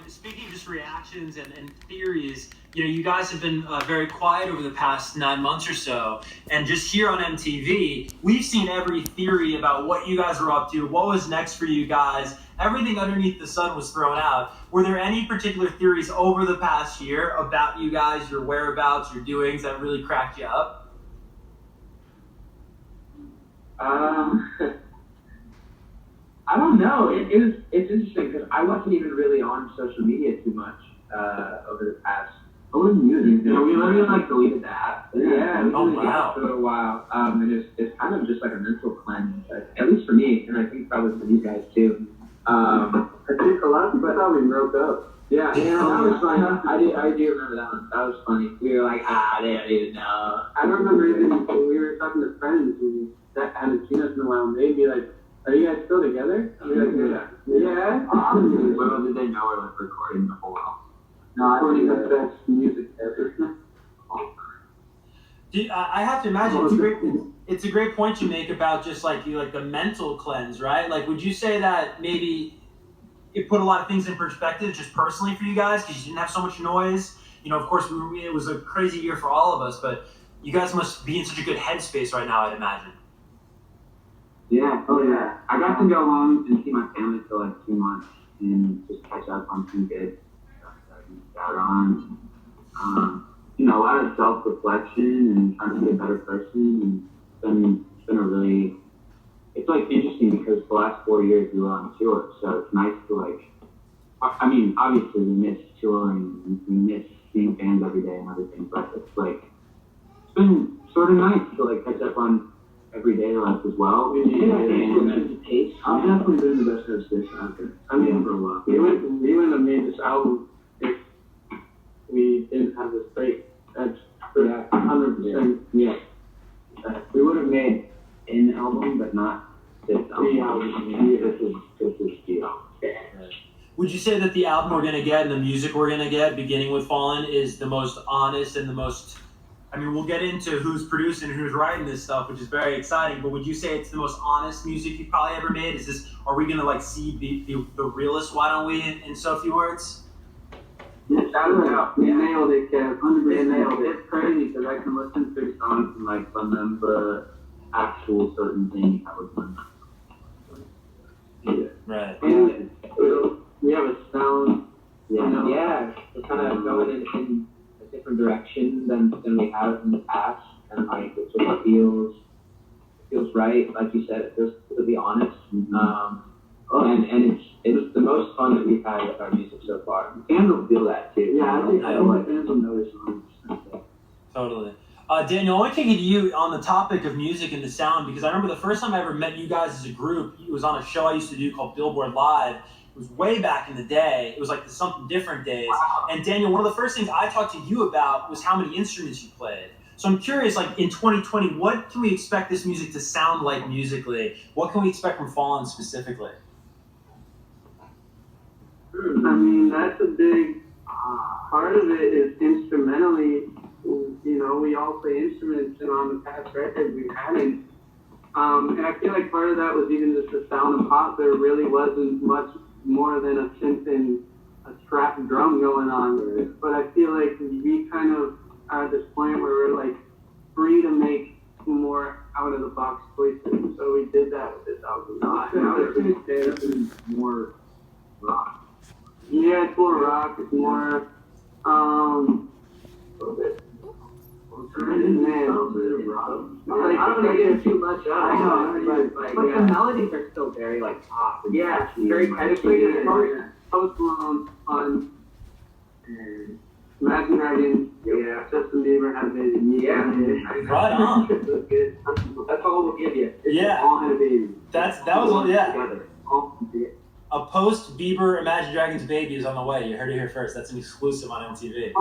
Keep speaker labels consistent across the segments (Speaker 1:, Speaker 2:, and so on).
Speaker 1: Speaking of just reactions and theories, you guys have been very quiet over the past 9 months or so. And just here on MTV, we've seen every theory about what you guys were up to, what was next for you guys. Everything underneath the sun was thrown out. Were there any particular theories over the past year about you guys, your whereabouts, your doings that really cracked you up?
Speaker 2: I don't know. It's interesting because I wasn't even really on social media too much over the past. I wasn't using it. We literally deleted the app. Yeah.
Speaker 1: Oh wow.
Speaker 2: For a while. And it's kind of just like a mental cleanse, at least for me, and I think probably for you guys too. I think a lot of people thought we broke up. Yeah, that was funny. I do remember that one. That was funny. We were like, they don't even know. I remember even when we were talking to friends that hadn't seen us in a while, and they'd be like, "Are you guys still together?" I'd be like, "Yeah." Awesome. Little did they know we're recording the whole album. No, recording the best music ever.
Speaker 1: I have to imagine it's a great point you make about just like the mental cleanse, right? Like, would you say that maybe it put a lot of things in perspective just personally for you guys because you didn't have so much noise? Of course, it was a crazy year for all of us, but you guys must be in such a good headspace right now, I'd imagine.
Speaker 2: Yeah, oh yeah. I got to go home and see my family for like 2 months and just catch up on some good stuff that we got on. A lot of self-reflection and trying to be a better person. And it's been a really, it's like interesting because the last 4 years we were on tour, so it's nice to obviously we miss touring, we miss seeing fans every day and everything, but it's been sort of nice to catch up on everyday life as well. I've definitely been in the best headspace I've been. For a while. We wouldn't have made this album if we didn't have this break. That's 100%. Yeah. We would have made an album, but not this album. This is the album.
Speaker 1: Would you say that the album we're going to get and the music we're going to get, beginning with Fallen, is the most honest and the most... we'll get into who's producing and who's writing this stuff, which is very exciting, but would you say it's the most honest music you've probably ever made? Are we going to see the realest Why Don't We in so few words?
Speaker 2: Yes, we nailed it, Kev. 100% nailed it. It's crazy because I can listen to songs and remember actual certain things I was doing. Yeah.
Speaker 1: Right.
Speaker 2: And we have a sound. Yeah. We're kind of going in a different direction than we have in the past, and it just feels right. Like you said, it feels to be honest. And it's the most fun that we've had with our music so far. Fans will feel that too. Yeah, I think fans will notice.
Speaker 1: Totally. Daniel, I want to take it to you on the topic of music and the sound, because I remember the first time I ever met you guys as a group, it was on a show I used to do called Billboard Live. It was way back in the day. It was like the Something Different days. Wow. And Daniel, one of the first things I talked to you about was how many instruments you played. So I'm curious, in 2020, what can we expect this music to sound like musically? What can we expect from Fallen specifically?
Speaker 3: That's a big part of it is instrumentally. We all play instruments, and on the past records we hadn't. And I feel like part of that was even just the sound of pop. There really wasn't much more than a synth and a trap drum going on. But I feel like we kind of are at this point where we're free to make more out of the box choices. So we did that with this album. I would say it's more rock. Yeah, it's more rock. It's more a little bit. I don't want to get too much out. But the melodies are still very pop. Yeah, very penetrating. Post Malone on Imagine Dragons. Yeah, Justin Bieber had a baby. Yeah,
Speaker 1: right on.
Speaker 3: That's good. That's all we'll give you.
Speaker 1: Yeah,
Speaker 3: all had a baby.
Speaker 1: That was
Speaker 3: together.
Speaker 1: A post Bieber Imagine Dragons baby is on the way. You heard it here first. That's an exclusive on MTV.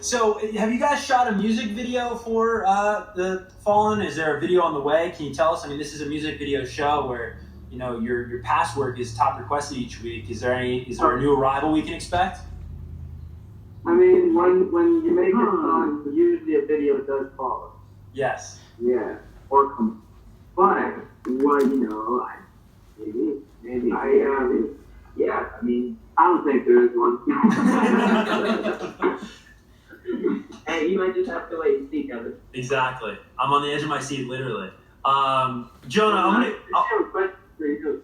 Speaker 1: So have you guys shot a music video for the Fallen? Is there a video on the way? Can you tell us? This is a music video show where your past work is top requested each week. Is there a new arrival we can expect?
Speaker 3: When you make a song, usually a video does follow.
Speaker 1: Yes.
Speaker 3: Yeah. Or come. But
Speaker 2: Maybe.
Speaker 3: Yeah, I mean,
Speaker 2: I don't think there is one.
Speaker 3: hey, you might just have to wait and see, Kevin.
Speaker 1: Exactly. I'm on the edge of my seat, literally. Jonah,
Speaker 3: I have a question for you.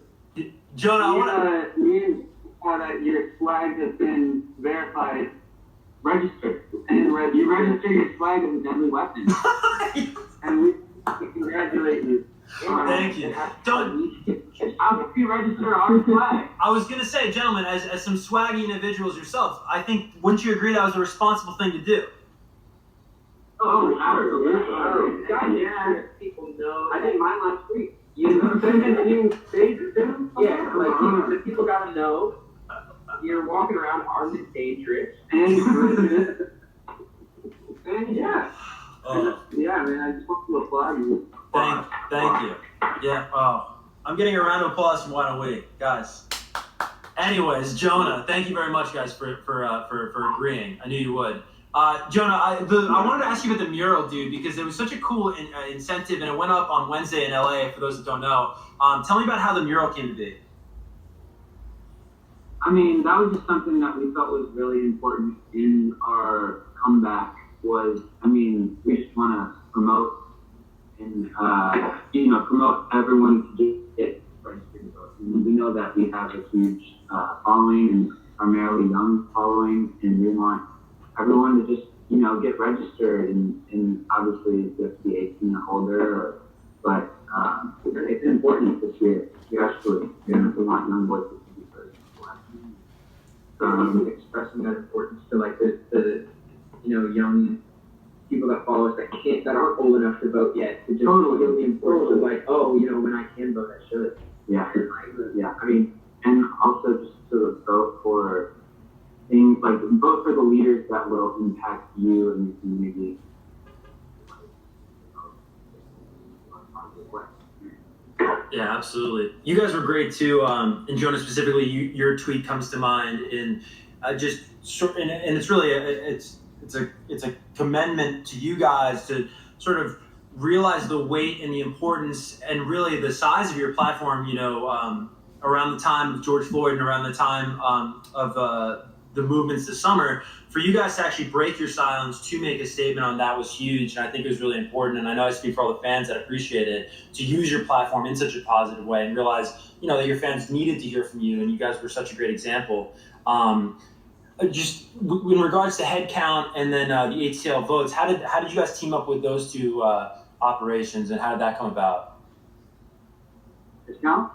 Speaker 1: Jonah, I want to.
Speaker 3: Me and that your swag has been verified,
Speaker 2: Register.
Speaker 3: and
Speaker 2: You register your swag as a deadly weapon.
Speaker 3: and we congratulate you.
Speaker 1: Thank you.
Speaker 2: How can you register our swag?
Speaker 1: I was gonna say, gentlemen, as some swaggy individuals yourselves, I think wouldn't you agree that was a responsible thing to do?
Speaker 2: Oh, absolutely.
Speaker 3: God, yeah. People know.
Speaker 2: I did mine last week.
Speaker 3: You stage too? Yeah, like the people gotta know you're walking around armed and dangerous. And yeah. Yeah, man, I just want to applaud you.
Speaker 1: Thank you. Yeah. Oh, I'm getting a round of applause from Why Don't We, guys. Anyways, Jonah, thank you very much, guys, for agreeing. I knew you would. Jonah, I wanted to ask you about the mural, dude, because it was such a cool incentive, and it went up on Wednesday in LA. For those that don't know, tell me about how the mural came to be.
Speaker 2: I mean, that was just something that we felt was really important in our comeback. We just want to promote and promote everyone to get registered to vote. And we know that we have a huge following, and primarily young following, and we want everyone to just get registered, and obviously you have to be 18 or older, but it's important this year, especially. We want young voices to be first.
Speaker 3: Expressing that importance to like the young people that follow us that aren't old enough to vote yet, to just feel the importance of like, when I can vote, I should.
Speaker 2: Yeah. I mean, and also just to vote for things like vote for the leaders that will impact you and your community.
Speaker 1: Yeah, absolutely. You guys were great too. And Jonah specifically, your tweet comes to mind in and it's really it's a commendment to you guys to sort of realize the weight and the importance and really the size of your platform. Around the time of George Floyd and around the time of the movements this summer, for you guys to actually break your silence to make a statement on that was huge, and I think it was really important. And I know I speak for all the fans that appreciate it, to use your platform in such a positive way and realize that your fans needed to hear from you, and you guys were such a great example. Just in regards to head count and then the ATL votes, how did you guys team up with those two operations, and how did that come about?
Speaker 2: Headcount?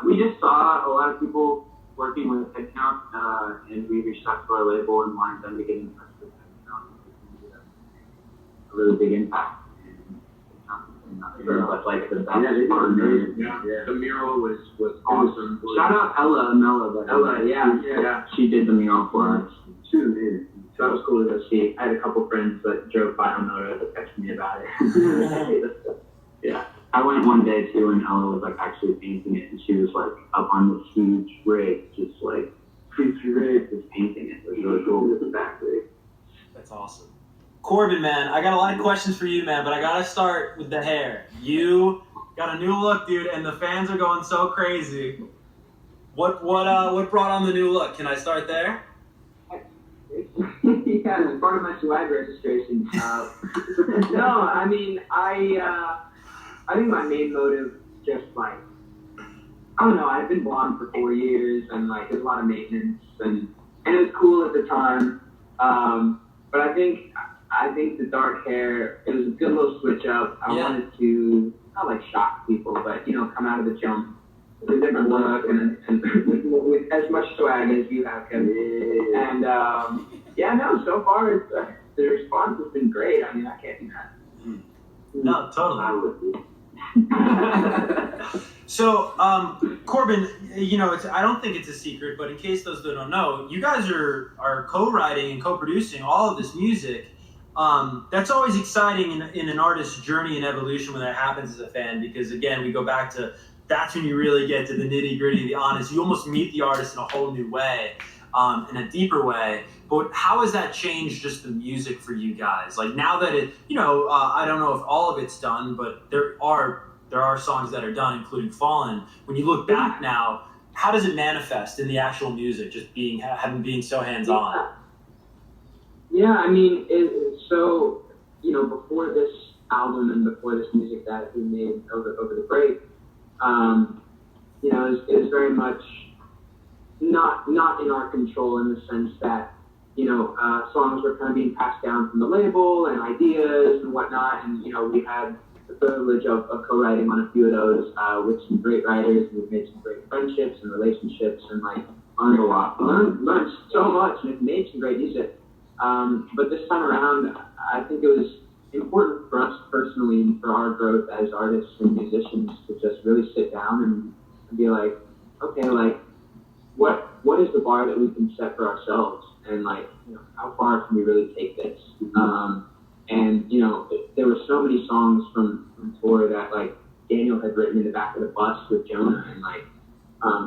Speaker 2: We just saw a lot of people working with Headcount, and we reached out to our label and wanted them to get in touch with Headcount. A really big impact. Very much like the best partners.
Speaker 3: The mural was awesome.
Speaker 2: Shout out Ella.
Speaker 3: Yeah.
Speaker 2: She did the mural for us.
Speaker 3: She was amazing. So that was cool to see. I had a couple friends that drove by on Moto to text me about it.
Speaker 2: Yeah. I went one day too, and Ella was like actually painting it, and she was like up on this huge rig, just painting it. It was really cool with the back rig.
Speaker 1: That's awesome. Corbin, man, I got a lot of questions for you, man, but I gotta start with the hair. You got a new look, dude, and the fans are going so crazy. What brought on the new look? Can I start there?
Speaker 3: Yeah, it's part of my swag registration. No, I mean, I think my main motive just like, I don't know, I've been blonde for 4 years, and like there's a lot of maintenance, and it was cool at the time. But I think the dark hair, it was a good little switch up. I wanted to not like shock people, but come out of the jump with a different look and with as much swag as you have, Kevin. And so far the response has been great. I mean, I can't do that.
Speaker 1: No, totally. So, Corbin, I don't think it's a secret, but in case those that don't know, you guys are co-writing and co-producing all of this music. That's always exciting in an artist's journey and evolution when that happens as a fan, because again, we go back to that's when you really get to the nitty gritty, the honest. You almost meet the artist in a whole new way, in a deeper way. But how has that changed just the music for you guys? Like now that it, I don't know if all of it's done, but there are there are songs that are done, including Fallen. When you look back now, how does it manifest in the actual music, just being so hands-on?
Speaker 2: Yeah, I mean, so, you know, before this album and before this music that we made over the break, you know, it was very much not in our control, in the sense that, you know, songs were kind of being passed down from the label and ideas and whatnot, and, you know, we had the privilege of co-writing on a few of those with some great writers, and we've made some great friendships and relationships, and like learned a lot, learned so much, and made some great music. But this time around, I think it was important for us personally and for our growth as artists and musicians to just really sit down and be like, okay, like, what is the bar that we can set for ourselves, and like, you know, how far can we really take this? And you know, there were so many songs from tour that like Daniel had written in the back of the bus with Jonah, and like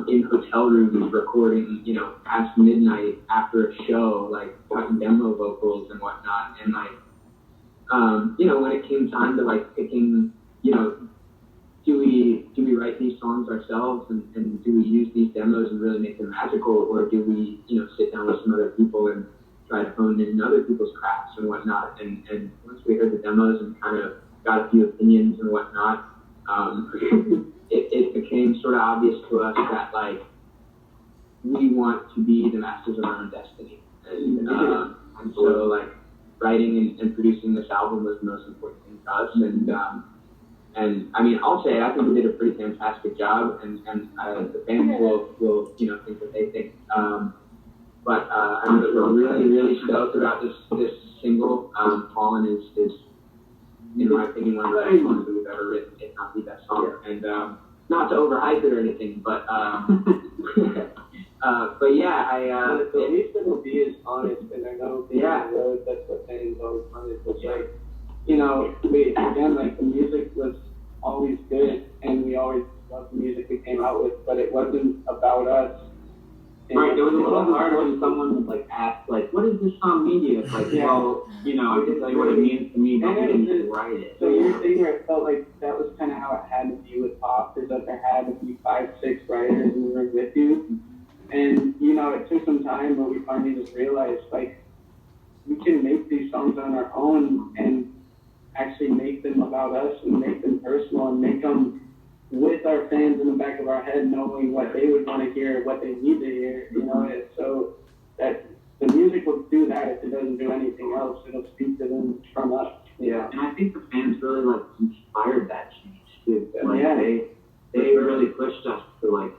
Speaker 2: in hotel rooms recording, you know, past midnight after a show, like cutting demo vocals and whatnot. And like, you know, when it came time to like picking, you know, do we write these songs ourselves, and do we use these demos and really make them magical, or do we, you know, sit down with some other people and try to hone in other people's crafts and whatnot? And once we heard the demos and kind of got a few opinions and whatnot, it became sort of obvious to us that like we want to be the masters of our own destiny, and so like writing and producing this album was the most important thing to us. And I mean, I'll say I think we did a pretty fantastic job, and the fans will you know think what they think. But I know that we're really stoked about this single. Fallen is in my opinion one of the best songs that we've ever written, if not the best song. And not to overhype it or anything, but yeah,
Speaker 3: at least it'll be as honest, and I know being on the road, that's what fans always wanted. It's like, you know, like the music was always good, and we always loved the music we came out with, but it wasn't about us.
Speaker 2: Right, it was a little hard when someone would like ask, like, what does this song mean to you? It's like, well, you know, I can tell you what it means to me, but we didn't write it.
Speaker 3: So your thing where it felt like that was kind of how it had to be with pop, is that there had to be 5-6 writers in the room with you. And, you know, it took some time, but we finally just realized, like, we can make these songs on our own and actually make them about us and make them personal and make them with our fans in the back of our head, knowing what they would want to hear, what they need to hear, you know. And so that the music will do that if it doesn't do anything else. It'll speak to them from us.
Speaker 2: Yeah, and I think the fans really like inspired that change too. Like
Speaker 3: yeah.
Speaker 2: They really pushed us to like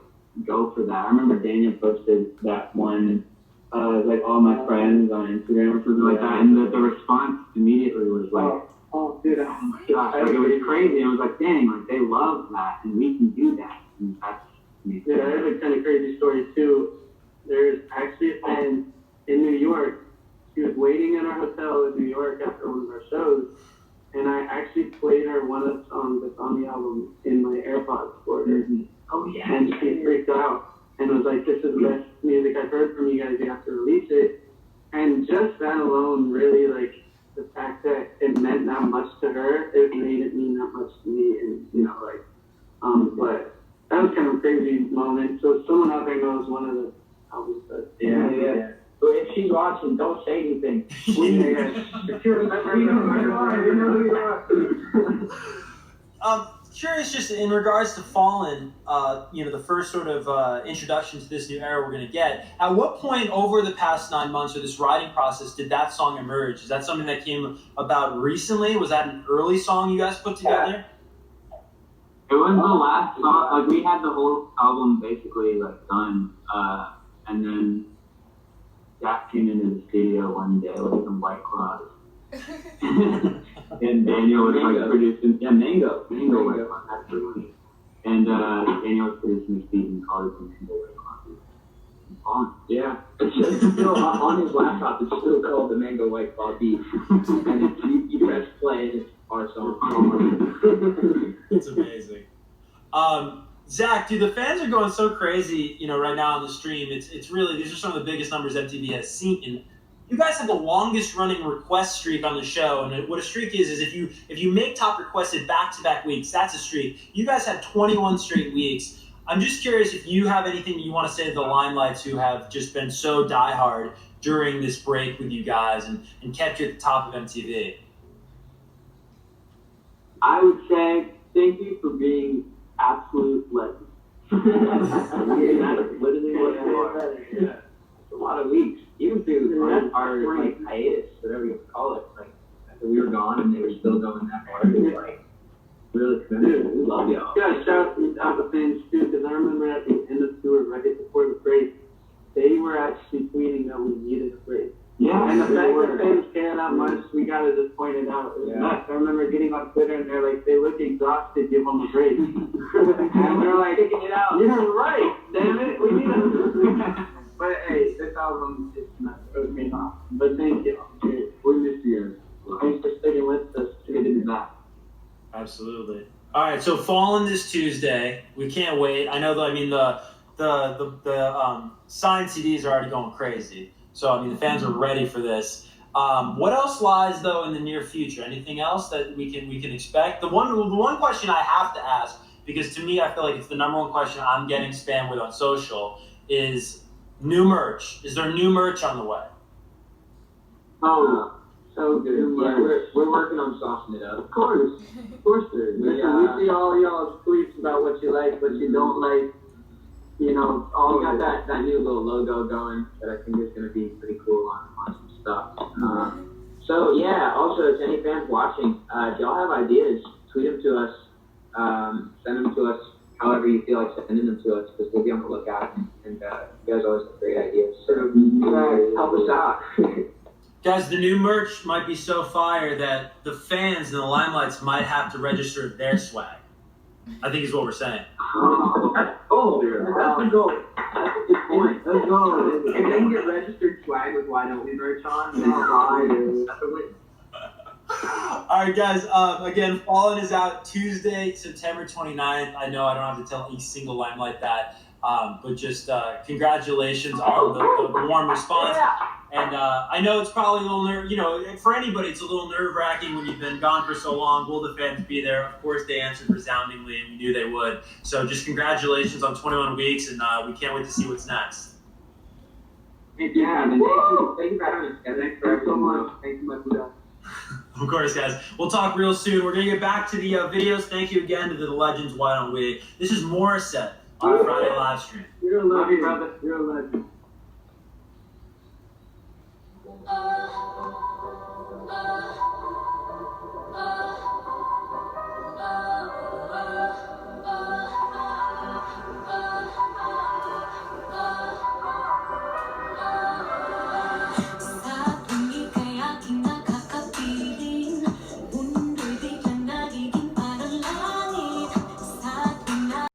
Speaker 2: go for that. I remember Daniel posted that one, like all my friends on Instagram or something like that, and the response immediately was like,
Speaker 3: oh dude,
Speaker 2: oh my gosh, like it was crazy. It was like, dang, like they love that, and we can do that. And that's amazing.
Speaker 3: Yeah, I have a kind of crazy story too. There's actually a fan in New York. She was waiting in our hotel in New York after one of our shows, and I actually played her one of the songs that's on the album in my AirPods for her.
Speaker 2: Oh yeah.
Speaker 3: And she freaked out and was like, "This is the best music I've heard from you guys. You have to release it." And just that alone, really, like, the fact that it meant that much to her, it made it mean that much to me. And, you know, like, but that was kind of a crazy moment. So someone out there knows one of the albums that.
Speaker 2: Yeah. But if she's watching, don't say anything. If you remember, you know who you are.
Speaker 1: Curious, just in regards to Fallen, you know, the first sort of introduction to this new era we're going to get. At what point over the past 9 months or this writing process did that song emerge? Is that something that came about recently? Was that an early song you guys put together?
Speaker 2: It was the last song. Like we had the whole album basically like done, and then Jack came into the studio one day with some White Claws. And Daniel was like producing, Mango White Claws, that's the one. And Daniel was producing this beat and called it Mango White Claws. Yeah, it's still on his laptop. It's still called the Mango White Claw beat, and you press play and it's our song.
Speaker 1: It's amazing. Zach, dude, the fans are going so crazy, you know, right now on the stream. It's really, these are some of the biggest numbers MTV has seen you guys have the longest running request streak on the show, and what a streak is if you make top requested back-to-back weeks, that's a streak. You guys have 21 straight weeks. I'm just curious if you have anything you want to say to the Limelights who have just been so diehard during this break with you guys and kept you at the top of MTV.
Speaker 2: I would say thank you for being absolute legends. That's literally what you are. Yeah. It's a lot of weeks. Even through our like hiatus, whatever you call it, like after we were gone and they were still going that hard, it was like really committed. We love y'all.
Speaker 3: Yeah, shout out the fans too, because I remember at the end of tour, right before the break, they were actually tweeting that we needed a break.
Speaker 2: Yeah,
Speaker 3: and the fact that fans care that much, we gotta just point it out. It was nuts. I remember getting on Twitter and they're like, they look exhausted, give them a break. And we're like, kicking it out. Yeah, right. Damn it, we need a. But hey, this album is nuts. It was me off. But thank you.
Speaker 2: We missed you. Thanks for sticking with us. It's good to be back.
Speaker 1: Absolutely. All right, so Fallen this Tuesday. We can't wait. I know that. I mean, the signed CDs are already going crazy. So I mean, the fans are ready for this. What else lies though in the near future? Anything else that we can expect? The one question I have to ask, because to me I feel like it's the number one question I'm getting spammed with on social, is new merch. Is there new merch on the way?
Speaker 2: Oh, so good. Yeah, we're working on softening it up. Of course there is.
Speaker 3: We see all y'all's tweets about what you like, what you don't like. You know,
Speaker 2: we got that new little logo going that I think is going to be pretty cool on some stuff. So yeah, also to any fans watching, if y'all have ideas, tweet them to us, send them to us, however you feel like sending them to us, because we'll be on the lookout, and you guys always have great ideas. So help us out.
Speaker 1: Guys, the new merch might be so fire that the fans and the Limelights might have to register their swag. I think is what we're saying.
Speaker 3: Oh, that's the goal. That's a good point. Let's go. If they can get registered swag with Why Don't We merch on, then that's a win.
Speaker 1: All right, guys. Again, Fallen is out Tuesday, September 29th. I know I don't have to tell each single Limelight that, but just congratulations on the warm response. And I know it's probably a little for anybody, it's a little nerve-wracking when you've been gone for so long. Will the fans be there? Of course, they answered resoundingly, and we knew they would. So just congratulations on 21 weeks, and we can't wait to see what's next.
Speaker 2: Yeah, and thank you for having us. Thanks for so much. Thanks so much for that.
Speaker 1: Of course, guys. We'll talk real soon. We're going to get back to the videos. Thank you again to the legends. Why don't we? This is Morissette on the Friday live stream.
Speaker 3: You're a legend, brother. You're a legend.
Speaker 4: Oh, oh, oh.